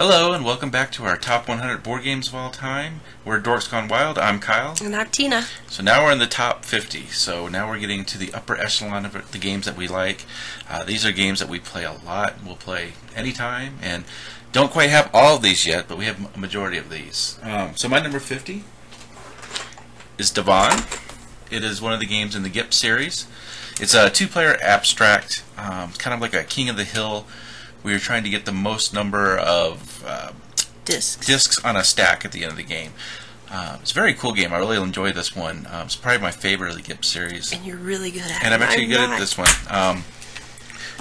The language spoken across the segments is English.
Hello and welcome back to our top 100 board games of all time. We're Dorks Gone Wild. I'm Kyle. And I'm Tina. So now we're in the top 50. So now we're getting to the upper echelon of the games that we like. These are games that we play a lot. We'll play anytime and don't quite have all of these yet, but we have a majority of these. So my number 50 is Devon. It is one of the games in the GIP series. It's a two-player abstract, kind of like a King of the Hill. We were trying to get the most number of discs on a stack at the end of the game. It's a very cool game. I really enjoyed this one. It's probably my favorite of the GIP series. And you're really good at it. And I'm actually good at this one.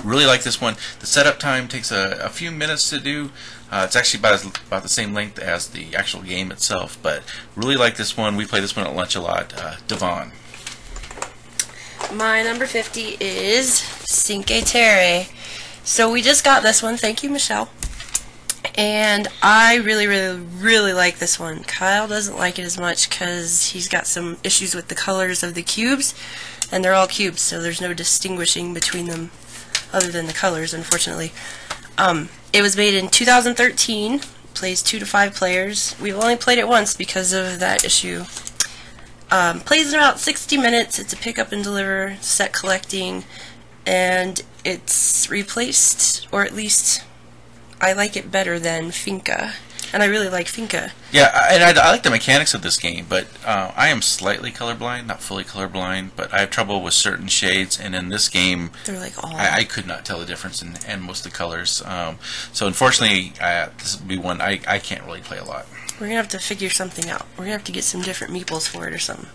Really like this one. The setup time takes a few minutes to do. It's actually about the same length as the actual game itself. But really like this one. We play this one at lunch a lot. Devon. My number 50 is Cinque Terre. So we just got this one. Thank you, Michelle. And I really like this one. Kyle doesn't like it as much because he's got some issues with the colors of the cubes. And they're all cubes, so there's no distinguishing between them other than the colors, unfortunately. It was made in 2013. Plays 2 to 5 players. We've only played it once because of that issue. Plays in about 60 minutes. It's a pick up and deliver, set collecting, and it's replaced, or at least I like it better than Finca. And I really like Finca. Yeah, and I like the mechanics of this game, but I am slightly colorblind, not fully colorblind, but I have trouble with certain shades, and in this game, they're like all... I could not tell the difference in most of the colors. So unfortunately, this would be one I can't really play a lot. We're going to have to figure something out. We're going to have to get some different meeples for it or something.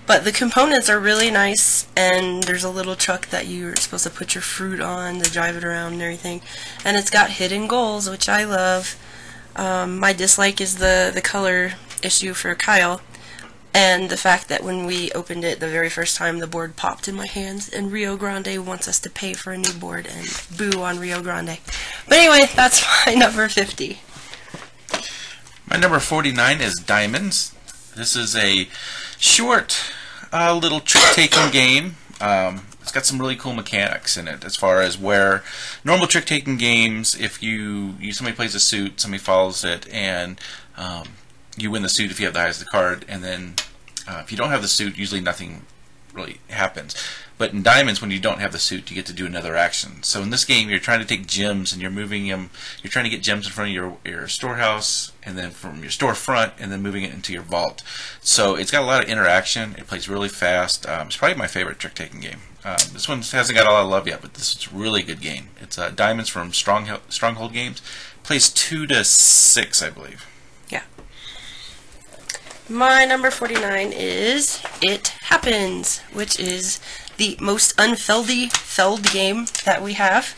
But the components are really nice, and there's a little truck that you're supposed to put your fruit on to drive it around and everything. And it's got hidden goals, which I love. My dislike is the color issue for Kyle, and the fact that when we opened it the very first time, the board popped in my hands, and Rio Grande wants us to pay for a new board, and boo on Rio Grande. But anyway, that's my number 50. My number 49 is Diamonds. This is a short little trick-taking game. It's got some really cool mechanics in it as far as where normal trick-taking games, if somebody plays a suit, somebody follows it, and you win the suit if you have the highest card, and then if you don't have the suit, usually nothing really happens. But in Diamonds, when you don't have the suit, you get to do another action. So in this game, you're trying to take gems and you're moving them. You're trying to get gems in front of your storehouse, and then from your storefront, and then moving it into your vault. So it's got a lot of interaction. It plays really fast. It's probably my favorite trick-taking game. This one hasn't got a lot of love yet, but this is a really good game. It's Diamonds from Stronghold Games. Plays 2 to 6, I believe. Yeah. My number 49 is It Happens, which is the most felled game that we have,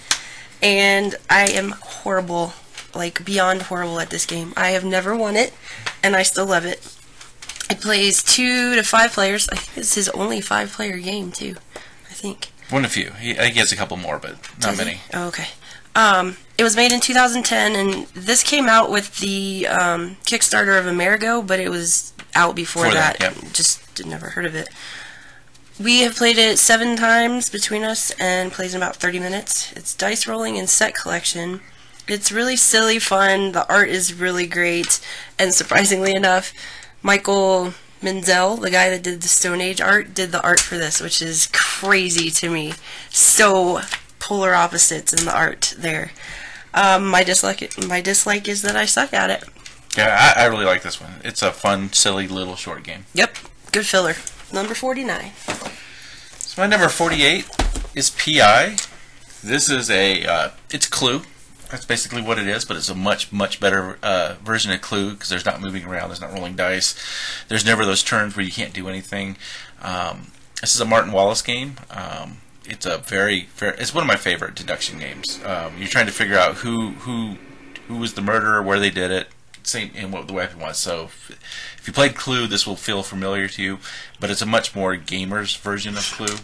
and I am horrible, like beyond horrible at this game. I have never won it, and I still love it. It plays 2 to 5 players. I think this is only 5-player game too. I think. One of few. I think he has a couple more, but not many. Oh, okay. It was made in 2010, and this came out with the Kickstarter of Amerigo, but it was out before that. Yep. Just never heard of it. We have played it 7 times between us and plays in about 30 minutes. It's dice rolling and set collection. It's really silly fun. The art is really great, and surprisingly enough, Michael Menzel, the guy that did the Stone Age art, did the art for this, which is crazy to me. So polar opposites in the art there. My dislike is that I suck at it. Yeah, I really like this one. It's a fun, silly little short game. Yep, good filler. Number 49. So my number 48 is PI. This is it's Clue. That's basically what it is, but it's a much better version of Clue because there's not moving around, there's not rolling dice, there's never those turns where you can't do anything. This is a Martin Wallace game. It's it's one of my favorite deduction games. You're trying to figure out who was the murderer, where they did it, and what the weapon was. So if you played Clue, this will feel familiar to you, but it's a much more gamers version of Clue.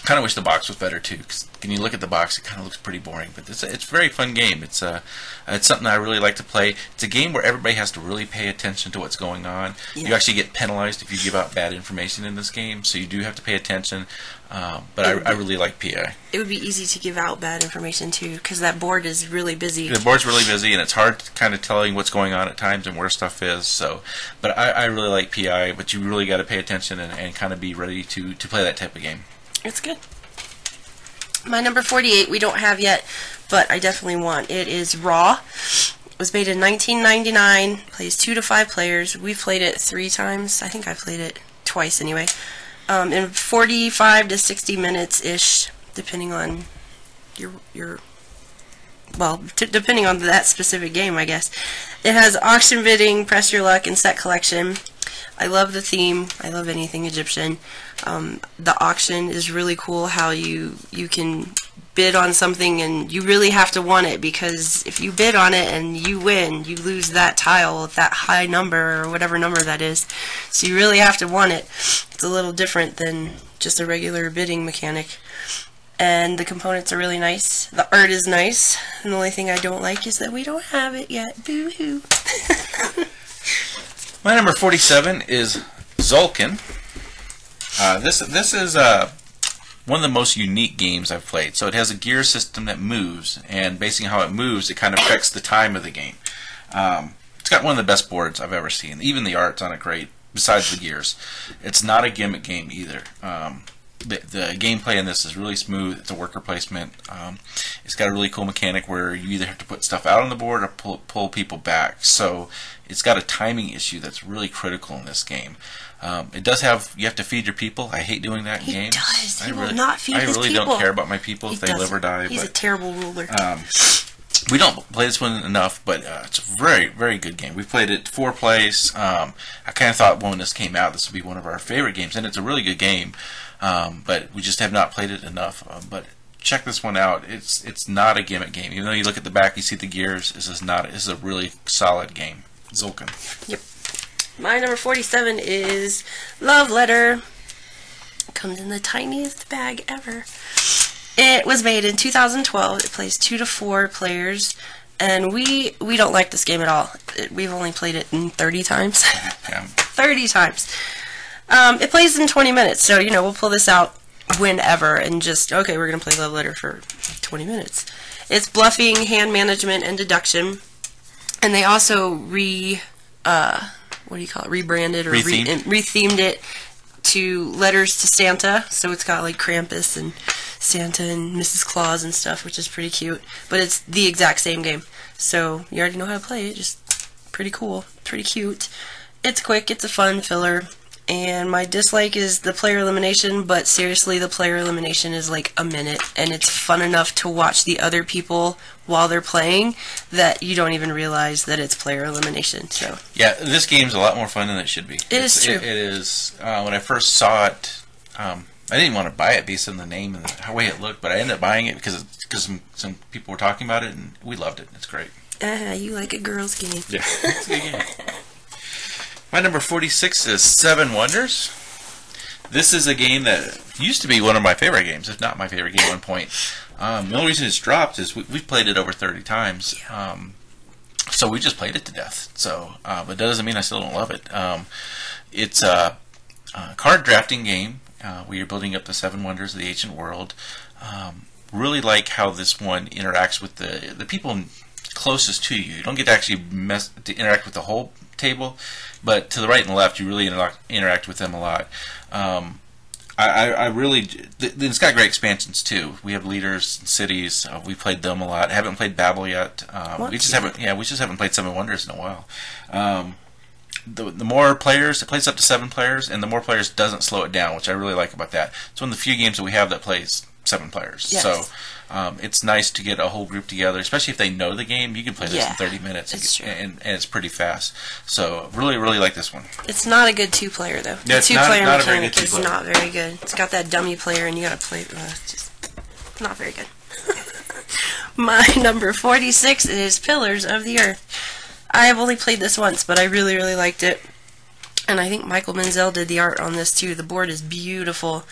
Kind of wish the box was better too, because when you look at the box, it kind of looks pretty boring. But it's a very fun game. It's something I really like to play. It's a game where everybody has to really pay attention to what's going on. Yeah. You actually get penalized if you give out bad information in this game, so you do have to pay attention. But I really like PI. It would be easy to give out bad information too, because that board is really busy. The board's really busy, and it's hard kind of telling what's going on at times and where stuff is. So, but I really like PI. But you really got to pay attention and kind of be ready to play that type of game. It's good. My number 48 we don't have yet, but I definitely want. It is Raw. It was made in 1999. Plays 2 to 5 players. We've played it 3 times. I think I played it twice anyway. In 45 to 60 minutes ish, depending on depending on that specific game, I guess. It has auction bidding, press your luck, and set collection. I love the theme. I love anything Egyptian. The auction is really cool, how you can bid on something and you really have to want it, because if you bid on it and you win, you lose that tile with that high number or whatever number that is. So you really have to want it. It's a little different than just a regular bidding mechanic. And the components are really nice. The art is nice. And the only thing I don't like is that we don't have it yet. Boo-hoo. My number 47 is tzolk'in. This is one of the most unique games I've played. So it has a gear system that moves, and based on how it moves, it kind of affects the time of the game. It's got one of the best boards I've ever seen. Even the art's on it great, besides the gears. It's not a gimmick game either. The gameplay in this is really smooth. It's a worker placement. It's got a really cool mechanic where you either have to put stuff out on the board or pull people back. So it's got a timing issue that's really critical in this game. It does have, you have to feed your people. I hate doing that in games. He does. He will not feed his people. I really don't care about my people if they live or die. He's a terrible ruler. We don't play this one enough, but it's a very, very good game. We've played it 4 plays. I kind of thought when this came out, this would be one of our favorite games, and it's a really good game. But we just have not played it enough. But check this one out. It's not a gimmick game. Even though you look at the back, you see the gears. This is a really solid game. tzolk'in. Yep. My number 47 is Love Letter. It comes in the tiniest bag ever. It was made in 2012. It plays 2 to 4 players, and we don't like this game at all. We've only played it 30 times. Yeah. 30 times. It plays in 20 minutes, so we'll pull this out whenever and just, okay, we're going to play Love Letter for 20 minutes. It's bluffing, hand management, and deduction. And they also rebranded or rethemed it to Letters to Santa. So it's got like Krampus and Santa and Mrs. Claus and stuff, which is pretty cute. But it's the exact same game. So you already know how to play it. Just pretty cool, pretty cute. It's quick, it's a fun filler. And my dislike is the player elimination, but seriously, the player elimination is like a minute, and it's fun enough to watch the other people while they're playing that you don't even realize that it's player elimination. So yeah, this game's a lot more fun than it should be. It is true. It is. When I first saw it, I didn't want to buy it based on the name and the way it looked, but I ended up buying it because some people were talking about it, and we loved it. It's great. You like a girl's game. Yeah, it's a good game. My number 46 is 7 Wonders. This is a game that used to be one of my favorite games, if not my favorite game at one point. The only reason it's dropped is we've played it over 30 times. So we just played it to death. So, but that doesn't mean I still don't love it. It's a card drafting game where you're building up the 7 Wonders of the ancient world. Really like how this one interacts with the people closest to you. You don't get to actually interact with the whole table, but to the right and the left, you really interact with them a lot. It's got great expansions too. We have leaders and cities. We played them a lot. I haven't played Babel yet. We just haven't played 7 Wonders in a while. The more players, it plays up to 7 players, and the more players doesn't slow it down, which I really like about that. It's one of the few games that we have that plays 7 players. Yes. So it's nice to get a whole group together, especially if they know the game. You can play this in 30 minutes, and it's pretty fast. So really, really like this one. It's not a good 2-player though. Yeah, the 2-player not mechanic is not very good. It's got that dummy player, and you gotta play. Just not very good. My number 46 is Pillars of the Earth. I have only played this once, but I really, really liked it. And I think Michael Menzel did the art on this too. The board is beautiful.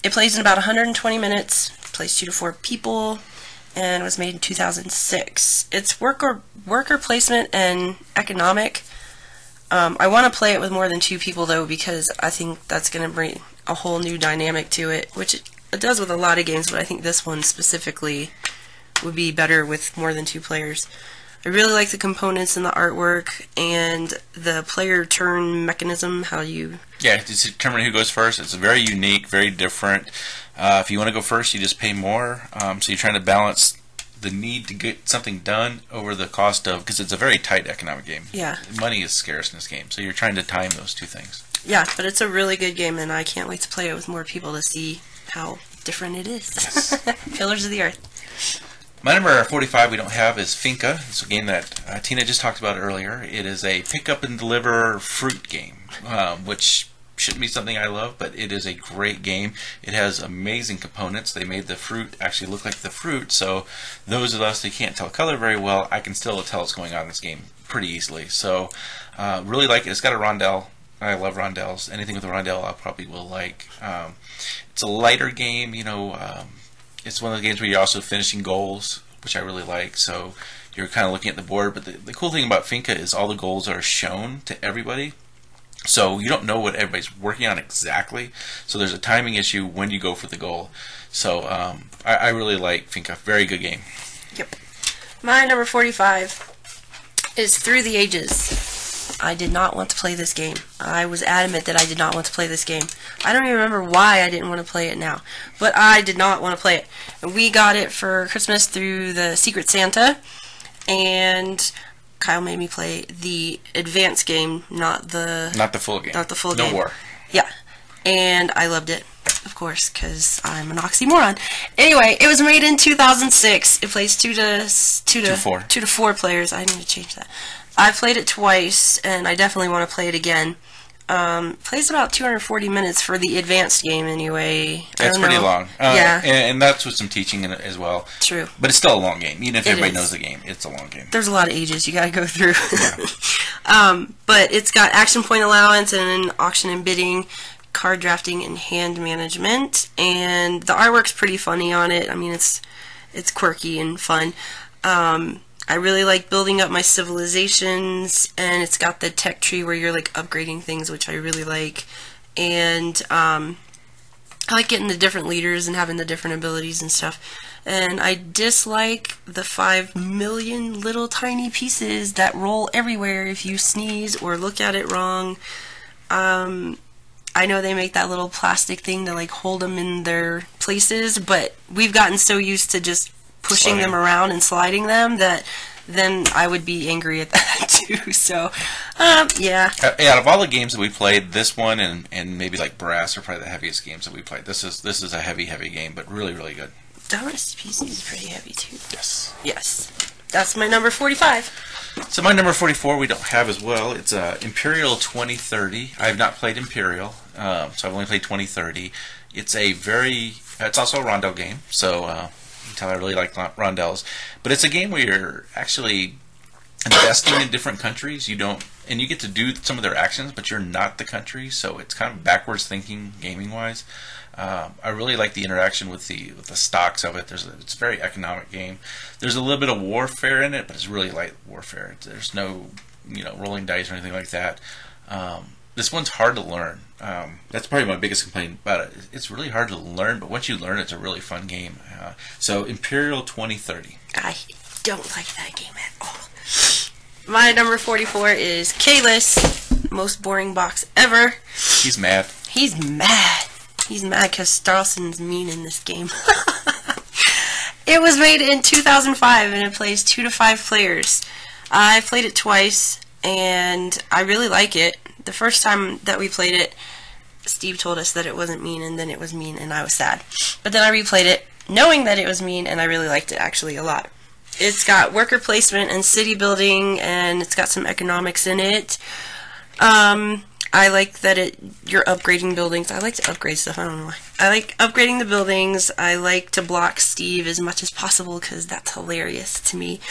It plays in about 120 minutes. It plays 2 to 4 people, and it was made in 2006. It's worker placement and economic. I want to play it with more than 2 people though, because I think that's going to bring a whole new dynamic to it, which it does with a lot of games, but I think this one specifically would be better with more than 2 players. I really like the components and the artwork and the player turn mechanism, how you... Yeah, it's determining who goes first. It's very unique, very different. If you want to go first, you just pay more. So you're trying to balance the need to get something done over the cost of... Because it's a very tight economic game. Yeah. Money is scarce in this game, so you're trying to time those 2 things. Yeah, but it's a really good game, and I can't wait to play it with more people to see how different it is. Yes. Pillars of the Earth. My number 45 we don't have is Finca. It's a game that Tina just talked about earlier. It is a pick up and deliver fruit game, which shouldn't be something I love, but it is a great game. It has amazing components. They made the fruit actually look like the fruit, so those of us who can't tell color very well, I can still tell what's going on in this game pretty easily. So really like it. It's got a rondelle. I love rondelles. Anything with a rondelle I probably will like. It's a lighter game, you know. It's one of the games where you're also finishing goals, which I really like. So you're kind of looking at the board. But the cool thing about Finca is all the goals are shown to everybody. So you don't know what everybody's working on exactly. So there's a timing issue when you go for the goal. So I really like Finca. Very good game. Yep. My number 45 is Through the Ages. I did not want to play this game. I was adamant that I did not want to play this game. I don't even remember why I didn't want to play it now, but I did not want to play it. And we got it for Christmas through the Secret Santa, and Kyle made me play the advanced game, not the full game. Not the full game. No war. Yeah, and I loved it, of course, because I'm an oxymoron. Anyway, it was made in 2006. It plays 2 to 4 players. I need to change that. I played it twice, and I definitely want to play it again. Plays about 240 minutes for the advanced game, anyway. That's pretty long. Yeah. And that's with some teaching in it as well. True. But it's still a long game. Even if everybody knows the game, it's a long game. There's a lot of ages you gotta go through. Yeah. But it's got action point allowance and auction and bidding, card drafting, and hand management. And the artwork's pretty funny on it. I mean, it's quirky and fun. I really like building up my civilizations, and it's got the tech tree where you're like upgrading things, which I really like. And I like getting the different leaders and having the different abilities and stuff. And I dislike the 5 million little tiny pieces that roll everywhere if you sneeze or look at it wrong. I know they make that little plastic thing to like hold them in their places, but we've gotten so used to just pushing them around and sliding them that then I would be angry at that too. So, yeah. Out of all the games that we played, this one and maybe like Brass are probably the heaviest games that we played. This is a heavy game, but really, really good. Doris PC is pretty heavy too. Yes. Yes. That's my number 45. So my number 44 we don't have as well. It's Imperial 2030. I have not played Imperial, so I've only played 2030. It's also a rondelle game, so you can tell I really like rondelles. But it's a game where you're actually investing in different countries. You get to do some of their actions, but you're not the country, so it's kind of backwards thinking gaming-wise. I really like the interaction with the stocks of it. It's a very economic game. There's a little bit of warfare in it, but it's really light warfare. There's no rolling dice or anything like that. This one's hard to learn. That's probably my biggest complaint about it. It's really hard to learn, but once you learn, it's a really fun game. So Imperial 2030. I don't like that game at all. My number 44 is Kalis, most boring box ever. He's mad. He's mad. He's mad because Starlson's mean in this game. It was made in 2005 and it plays 2 to 5 players. I played it twice and I really like it. The first time that we played it, Steve told us that it wasn't mean, and then it was mean, and I was sad. But then I replayed it, knowing that it was mean, and I really liked it, actually, a lot. It's got worker placement and city building, and it's got some economics in it. I like that you're upgrading buildings. I like to upgrade stuff, I don't know why. I like upgrading the buildings. I like to block Steve as much as possible, because that's hilarious to me.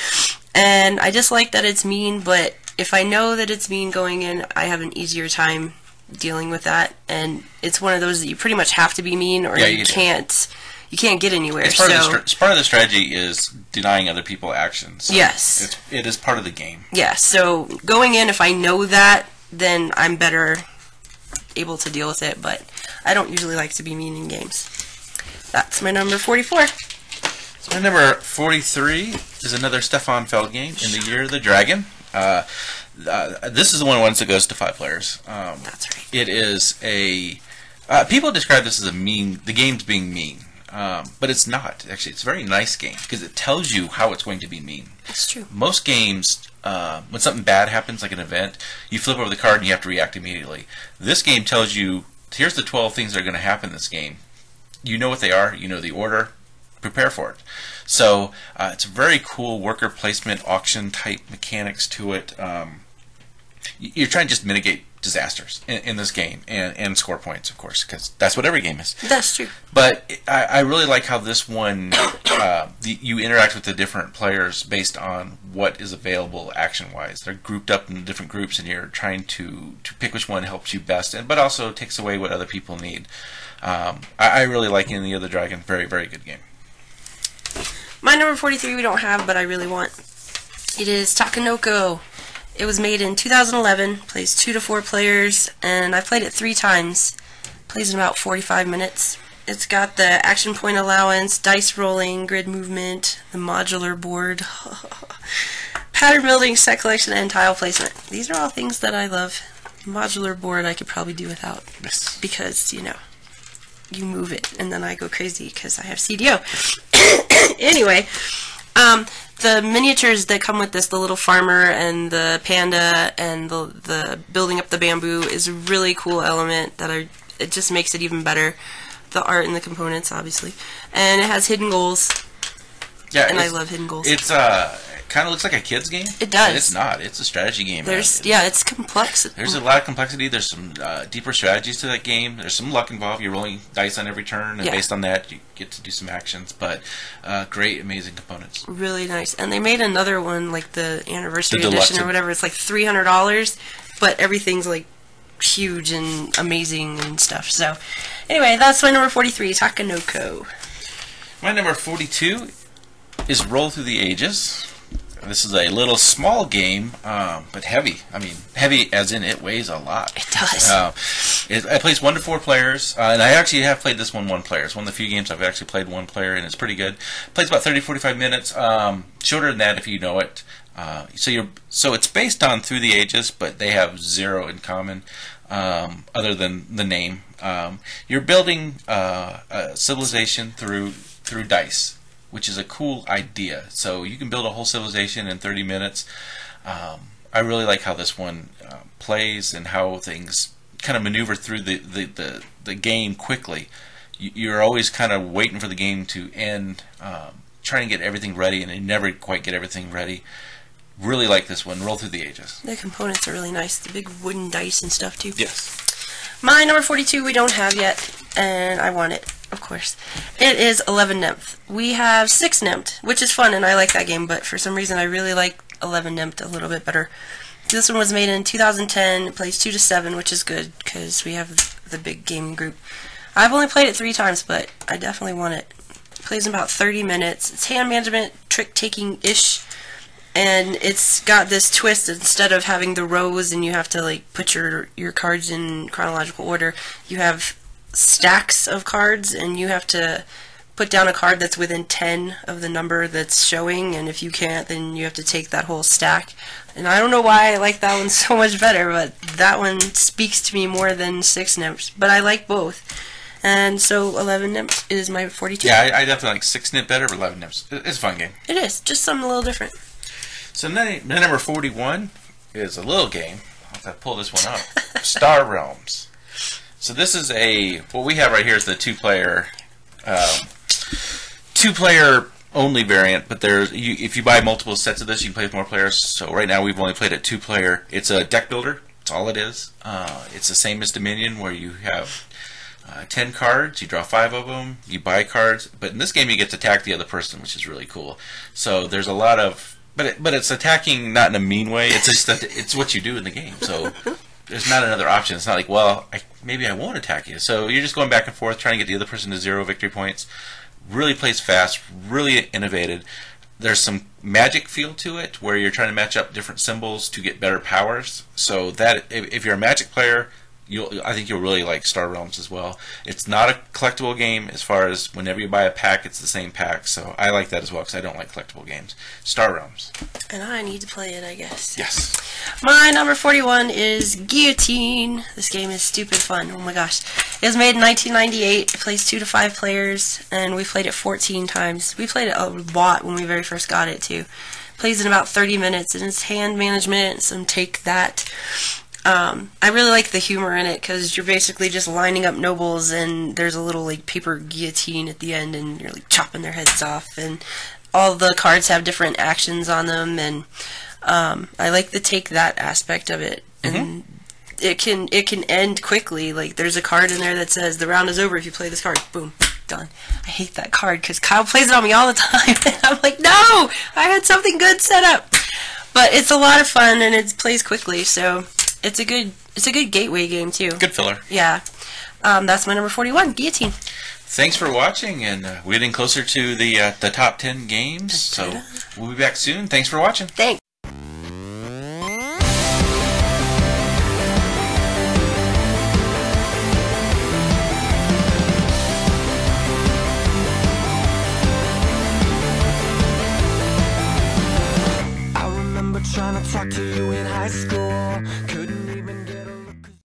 And I just like that it's mean, but if I know that it's mean going in, I have an easier time dealing with that, and it's one of those that you pretty much have to be mean, or you can't get anywhere. It's part of the strategy is denying other people actions. So yes, it is part of the game. Yeah. So going in, if I know that, then I'm better able to deal with it. But I don't usually like to be mean in games. That's my number 44. So my number 43 is another Stefan Feld game, In the Year of the Dragon. This is one that goes to 5 players. That's right. It is a... people describe this as the game's being mean. But it's not. Actually, it's a very nice game because it tells you how it's going to be mean. It's true. Most games, when something bad happens, like an event, you flip over the card and you have to react immediately. This game tells you, here's the 12 things that are going to happen in this game. You know what they are. You know the order. Prepare for it. So it's a very cool worker placement, auction type mechanics to it. You're trying to just mitigate disasters in this game and score points, of course, because that's what every game is. That's true. But I really like how this one, you interact with the different players based on what is available action-wise. They're grouped up in different groups, and you're trying to pick which one helps you best, but also takes away what other people need. I really like In the Year of the Dragon. Very, very good game. My number 43 we don't have, but I really want. It is Takeoko. It was made in 2011, plays 2 to 4 players, and I've played it 3 times. Plays in about 45 minutes. It's got the action point allowance, dice rolling, grid movement, the modular board, pattern building, set collection, and tile placement. These are all things that I love. Modular board I could probably do without, because, you know, you move it, and then I go crazy because I have CDO. Anyway, the miniatures that come with this, the little farmer and the panda and the building up the bamboo, is a really cool element that it just makes it even better. The art and the components, obviously. And it has hidden goals. Yeah, and I love hidden goals. It's kind of looks like a kid's game. It does. But it's not. It's a strategy game. It's complex. There's a lot of complexity. There's some deeper strategies to that game. There's some luck involved. You're rolling dice on every turn, and based on that, you get to do some actions. But great, amazing components. Really nice. And they made another one, like the anniversary edition or whatever. It's like $300, but everything's like huge and amazing and stuff. So, anyway, that's my number 43, Takeoko. My number 42 is Roll Through the Ages. This is a little small game, but heavy. I mean, heavy as in it weighs a lot. It does. It plays 1 to 4 players, and I actually have played this one player. It's one of the few games I've actually played 1 player, and it's pretty good. It plays about 30-45 minutes, shorter than that if you know it. So it's based on Through the Ages, but they have 0 in common, other than the name. You're building a civilization through dice, which is a cool idea. So you can build a whole civilization in 30 minutes. I really like how this one plays and how things kind of maneuver through the game quickly. You're always kind of waiting for the game to end, trying to get everything ready, and you never quite get everything ready. Really like this one, Roll Through the Ages. The components are really nice. The big wooden dice and stuff, too. Yes. My number 42 we don't have yet, and I want it, of course. It is 11 Nymph. We have 6 Nymph, which is fun, and I like that game, but for some reason I really like 11 Nymph a little bit better. This one was made in 2010. It plays 2 to 7, which is good, because we have the big gaming group. I've only played it 3 times, but I definitely want it. It plays in about 30 minutes. It's hand management, trick-taking-ish. And it's got this twist. Instead of having the rows and you have to like put your cards in chronological order, you have stacks of cards and you have to put down a card that's within 10 of the number that's showing, and if you can't, then you have to take that whole stack. And I don't know why I like that one so much better, but that one speaks to me more than 6 Nymphs. But I like both. And so 11 Nymphs is my 42. Yeah, I definitely like 6 Nymph better, but 11 Nymphs. It's a fun game. It is. Just something a little different. So number 41 is a little game. I'll have to pull this one up. Star Realms. So this is what we have right here is the two-player only variant, but if you buy multiple sets of this, you can play with more players. So right now we've only played it 2-player. It's a deck builder. That's all it is. It's the same as Dominion, where you have 10 cards, you draw 5 of them, you buy cards, but in this game you get to attack the other person, which is really cool. So there's a lot of, but it's attacking not in a mean way. It's just that it's what you do in the game. So there's not another option. It's not like, well, maybe I won't attack you. So you're just going back and forth, trying to get the other person to 0 victory points. Really plays fast, really innovated. There's some magic feel to it, where you're trying to match up different symbols to get better powers. So that if you're a Magic player, I think you'll really like Star Realms as well. It's not a collectible game as far as whenever you buy a pack, it's the same pack. So I like that as well because I don't like collectible games. Star Realms. And I need to play it, I guess. Yes. My number 41 is Guillotine. This game is stupid fun. Oh my gosh. It was made in 1998. It plays 2 to 5 players, and we played it 14 times. We played it a lot when we very first got it, too. Plays in about 30 minutes, and it's hand management, some take that. I really like the humor in it because you're basically just lining up nobles, and there's a little like paper guillotine at the end, and you're like chopping their heads off. And all the cards have different actions on them, and I like the take that aspect of it. And it can end quickly. Like there's a card in there that says the round is over if you play this card. Boom, done. I hate that card because Kyle plays it on me all the time, and I'm like, no, I had something good set up. But it's a lot of fun, and it plays quickly, so. It's a good gateway game too. Good filler. Yeah. That's my number 41, Guillotine. Thanks for watching, and we're getting closer to the top 10 games. So we'll be back soon. Thanks for watching. Thanks. Trying to talk to you in high school.